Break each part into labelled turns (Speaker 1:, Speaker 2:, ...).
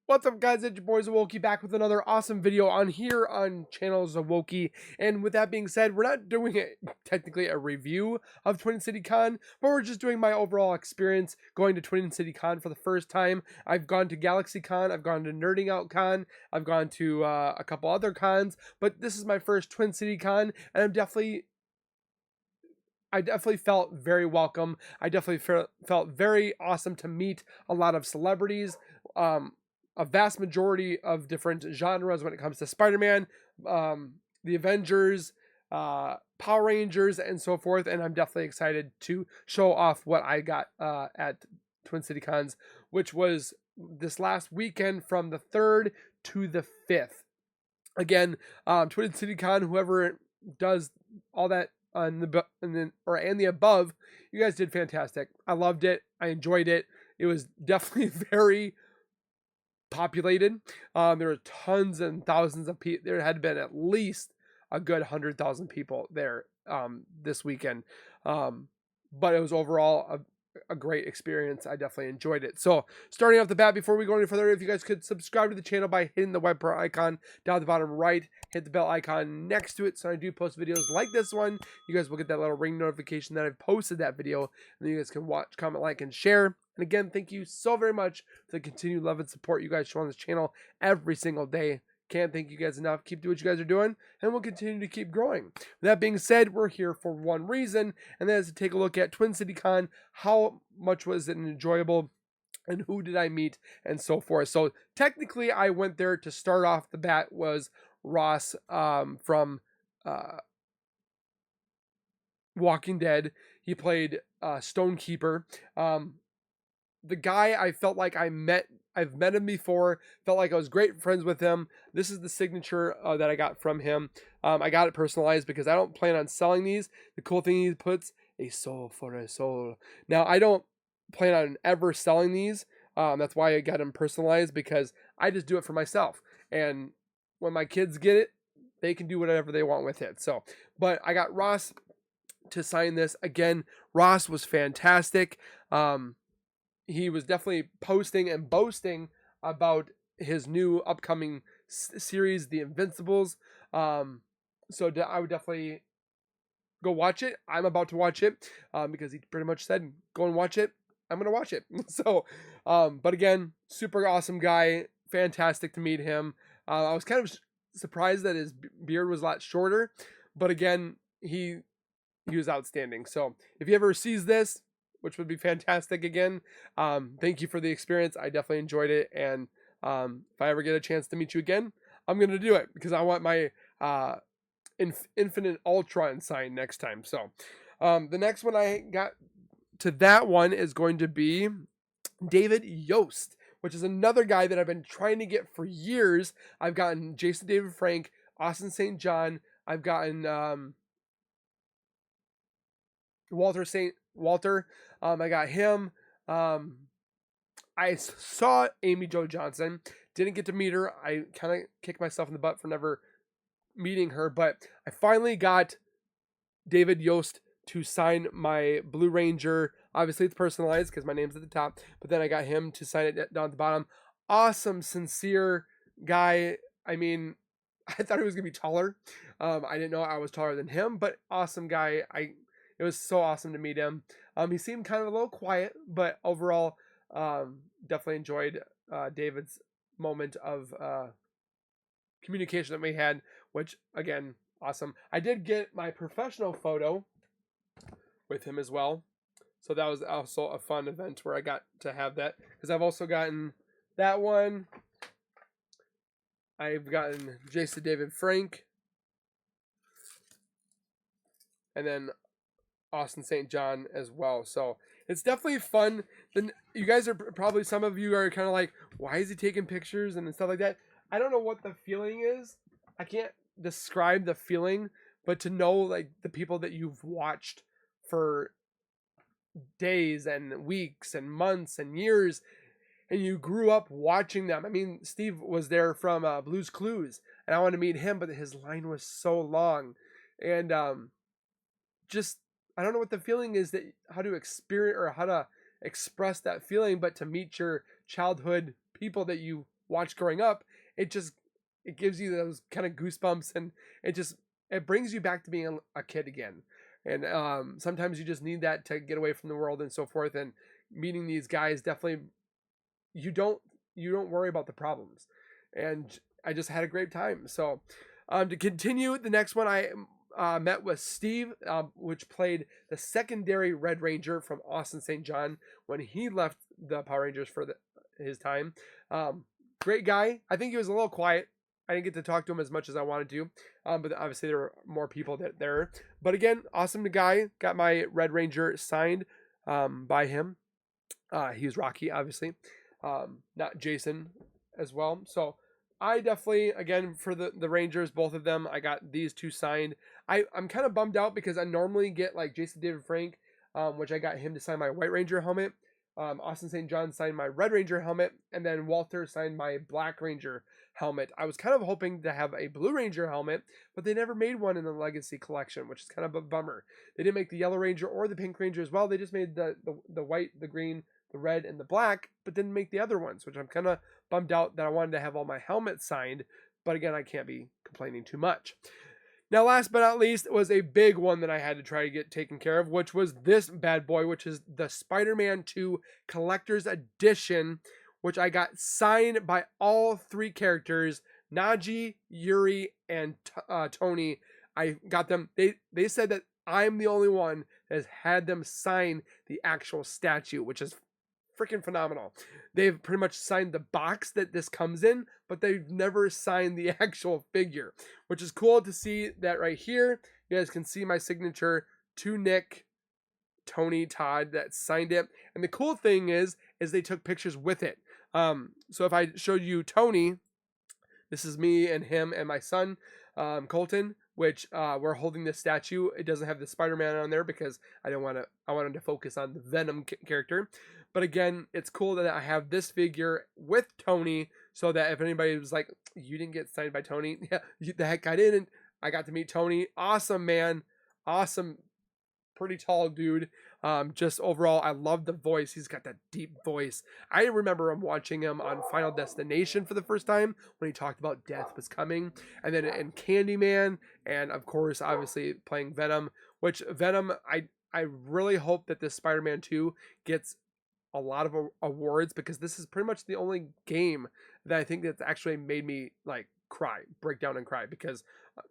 Speaker 1: What's up, guys? It's your boys Awoki back with another awesome video on here on channels Awoki. And with that being said, we're not doing technically a review of Twin City Con, but we're just doing my overall experience going to Twin City Con for the first time. I've gone to Galaxy Con, I've gone to Nerding Out Con, I've gone to a couple other cons, but this is my first Twin City Con, and I definitely felt very welcome. I definitely felt very awesome to meet a lot of celebrities, a vast majority of different genres when it comes to Spider-Man, the Avengers, Power Rangers, and so forth. And I'm definitely excited to show off what I got at Twin City Cons, which was this last weekend from the 3rd to the 5th. Again, Twin City Con, whoever does all that and the above, you guys did fantastic. I loved it. I enjoyed it. It was definitely very populated. There were tons and thousands of people. There had been at least a good 100,000 people there this weekend. But it was overall a great experience. I definitely enjoyed it. So starting off the bat, before we go any further, if you guys could subscribe to the channel by hitting the white icon down at the bottom right, hit the bell icon next to it so I do post videos like this one. You guys will get that little ring notification that I've posted that video, and then you guys can watch, comment, like, and share. And again, thank you so very much for the continued love and support you guys show on this channel every single day. Can't thank you guys enough. Keep doing what you guys are doing, and we'll continue to keep growing. With that being said, we're here for one reason, and that is to take a look at Twin City Con. How much was it enjoyable, and who did I meet, and so forth. So technically, I went there to start off the bat was Ross from Walking Dead. He played Stonekeeper. The guy I felt like I've met him before, felt like I was great friends with him. This is the signature that I got from him. I got it personalized because I don't plan on selling these. The cool thing he puts, a soul for a soul. Now, I don't plan on ever selling these. That's why I got them personalized, because I just do it for myself. And when my kids get it, they can do whatever they want with it. So, but I got Ross to sign this. Again, Ross was fantastic. He was definitely posting and boasting about his new upcoming series, The Invincibles. So I would definitely go watch it. I'm about to watch it because he pretty much said, go and watch it. I'm going to watch it. So, but again, super awesome guy. Fantastic to meet him. I was kind of surprised that his beard was a lot shorter, but again, he was outstanding. So if he ever sees this, which would be fantastic again, thank you for the experience. I definitely enjoyed it. And if I ever get a chance to meet you again, I'm going to do it because I want my Infinite Ultron sign next time. So the next one I got to that one is going to be David Yost, which is another guy that I've been trying to get for years. I've gotten Jason David Frank, Austin St. John. I've gotten Walter. I got him. I saw Amy Jo Johnson. Didn't get to meet her. I kind of kicked myself in the butt for never meeting her, but I finally got David Yost to sign my Blue Ranger. Obviously, it's personalized because my name's at the top, but then I got him to sign it down at the bottom. Awesome, sincere guy. I mean, I thought he was going to be taller. I didn't know I was taller than him, but awesome guy. It was so awesome to meet him. He seemed kind of a little quiet, but overall, definitely enjoyed David's moment of communication that we had, which, again, awesome. I did get my professional photo with him as well. So that was also a fun event where I got to have that, because I've also gotten that one. I've gotten Jason David Frank. And then Austin St. John as well. So it's definitely fun. Then you guys are probably, some of you are kind of like, why is he taking pictures and stuff like that? I don't know what the feeling is. I can't describe the feeling, but to know like the people that you've watched for days and weeks and months and years, and you grew up watching them. I mean, Steve was there from Blue's Clues, and I wanted to meet him, but his line was so long. And just, I don't know what the feeling is, that how to experience or how to express that feeling, but to meet your childhood people that you watched growing up, it gives you those kind of goosebumps, and it brings you back to being a kid again. And sometimes you just need that to get away from the world and so forth. And meeting these guys, definitely, you don't worry about the problems. And I just had a great time. So to continue, the next one I met with Steve, which played the secondary Red Ranger from Austin St. John when he left the Power Rangers for his time. Great guy. I think he was a little quiet. I didn't get to talk to him as much as I wanted to, but obviously there were more people there. But again, awesome guy. Got my Red Ranger signed by him. He was Rocky, obviously, not Jason as well. So I definitely, again, for the Rangers, both of them, I got these two signed. I'm kind of bummed out because I normally get like Jason David Frank, which I got him to sign my White Ranger helmet. Austin St. John signed my Red Ranger helmet, and then Walter signed my Black Ranger helmet. I was kind of hoping to have a Blue Ranger helmet, but they never made one in the Legacy collection, which is kind of a bummer. They didn't make the Yellow Ranger or the Pink Ranger as well. They just made the white, the green, the red, and the black, but didn't make the other ones, which I'm kind of bummed out that I wanted to have all my helmets signed. But again, I can't be complaining too much. Now, last but not least, was a big one that I had to try to get taken care of, which was this bad boy, which is the Spider-Man 2 Collector's Edition, which I got signed by all three characters, Najee, Yuri, and Tony. I got them. They said that I'm the only one that has had them sign the actual statue, which is freaking phenomenal. They've pretty much signed the box that this comes in, but they've never signed the actual figure, which is cool to see that right here. You guys can see my signature to Nick, Tony, Todd that signed it. And the cool thing is they took pictures with it. So if I showed you Tony, this is me and him and my son, Colton, which we're holding this statue. It doesn't have the Spider-Man on there because I wanted to focus on the Venom character. But again, it's cool that I have this figure with Tony, so that if anybody was like, you didn't get signed by Tony, yeah, the heck I didn't. I got to meet Tony. Awesome, man. Awesome. Pretty tall dude. Just overall, I love the voice. He's got that deep voice. I remember him watching him on Final Destination for the first time when he talked about death was coming, and then in Candyman, and of course, obviously playing Venom. Which Venom, I really hope that this Spider-Man 2 gets a lot of awards, because this is pretty much the only game that I think that's actually made me like break down and cry, because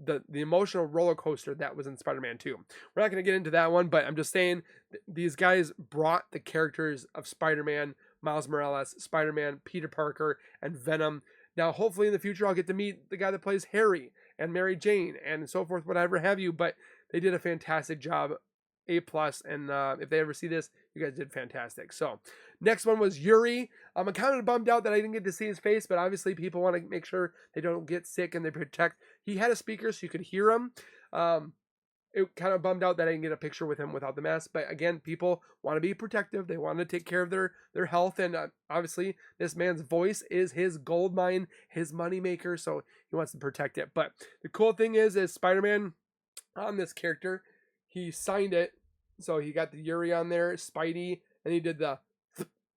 Speaker 1: the emotional roller coaster that was in Spider-Man 2. We're not going to get into that one, but I'm just saying these guys brought the characters of Spider-Man, Miles Morales, Spider-Man, Peter Parker, and Venom. Now, hopefully in the future, I'll get to meet the guy that plays Harry and Mary Jane and so forth, whatever have you, but they did a fantastic job. A+, and if they ever see this, you guys did fantastic. So next one was Yuri. I'm kind of bummed out that I didn't get to see his face, but obviously people want to make sure they don't get sick and they protect. He had a speaker so you could hear him. It kind of bummed out that I didn't get a picture with him without the mask, but again, people want to be protective. They want to take care of their health, and obviously this man's voice is his gold mine, his moneymaker, so he wants to protect it. But the cool thing is Spider-Man on this character, he signed it. So he got the Yuri on there, Spidey, and he did the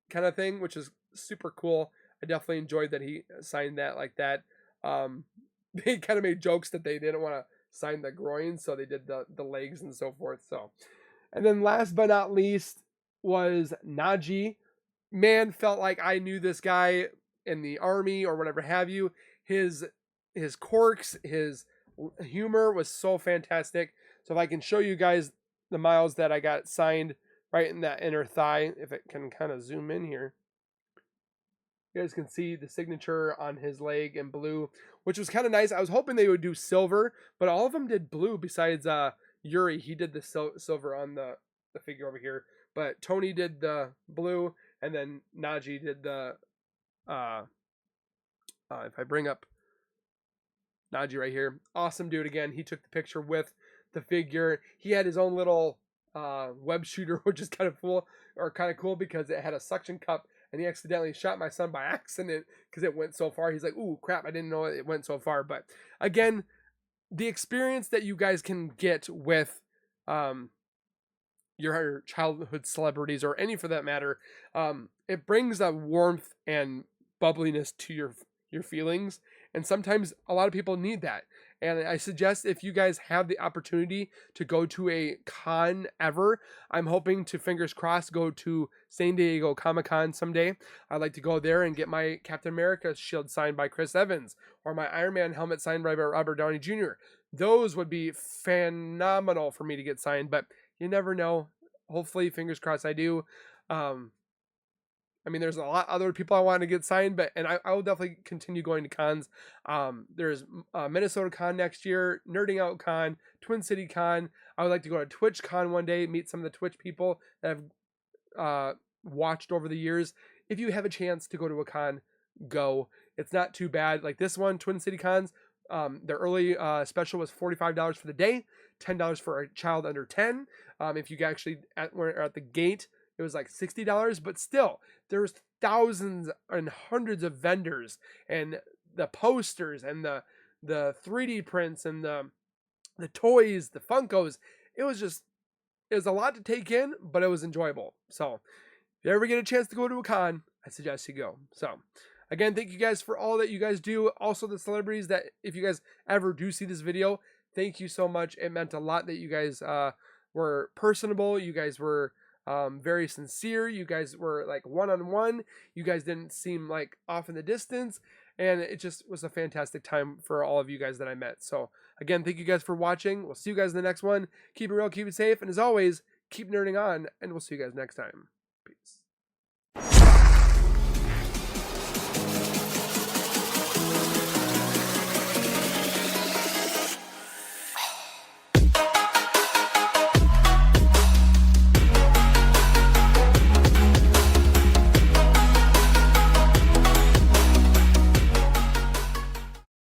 Speaker 1: kind of thing, which is super cool. I definitely enjoyed that he signed that like that. They kind of made jokes that they didn't want to sign the groin, so they did the legs and so forth. So, and then last but not least was Najee. Man, felt like I knew this guy in the army or whatever have you. His quirks, his humor was so fantastic. So if I can show you guys the Miles that I got signed right in that inner thigh, if it can kind of zoom in here, you guys can see the signature on his leg in blue, which was kind of nice. I was hoping they would do silver, but all of them did blue besides Yuri. He did the silver on the figure over here, but Tony did the blue, and then Najee did the if I bring up Najee right here, awesome dude. Again, he took the picture with the figure. He had his own little web shooter, which is kind of cool because it had a suction cup, and he accidentally shot my son by accident because it went so far. He's like, ooh, crap, I didn't know it went so far. But again, the experience that you guys can get with your childhood celebrities, or any for that matter, it brings a warmth and bubbliness to your feelings. And sometimes a lot of people need that. And I suggest if you guys have the opportunity to go to a con ever, I'm hoping to, fingers crossed, go to San Diego Comic-Con someday. I'd like to go there and get my Captain America shield signed by Chris Evans, or my Iron Man helmet signed by Robert Downey Jr. Those would be phenomenal for me to get signed, but you never know. Hopefully, fingers crossed, I do. I mean, there's a lot other people I want to get signed, but I will definitely continue going to cons. There's Minnesota Con next year, Nerding Out Con, Twin City Con. I would like to go to Twitch Con one day, meet some of the Twitch people that I've watched over the years. If you have a chance to go to a con, go. It's not too bad. Like this one, Twin City Cons, their early special was $45 for the day, $10 for a child under 10. If you actually were at the gate, it was like $60, but still, there's thousands and hundreds of vendors, and the posters and the 3D prints and the toys, the Funkos. It was a lot to take in, but it was enjoyable. So if you ever get a chance to go to a con, I suggest you go. So again, thank you guys for all that you guys do. Also the celebrities that, if you guys ever do see this video, thank you so much. It meant a lot that you guys were personable. You guys were very sincere. You guys were like one-on-one. You guys didn't seem like off in the distance, and it just was a fantastic time for all of you guys that I met. So again, thank you guys for watching. We'll see you guys in the next one. Keep it real, keep it safe, and as always, keep nerding on, and we'll see you guys next time.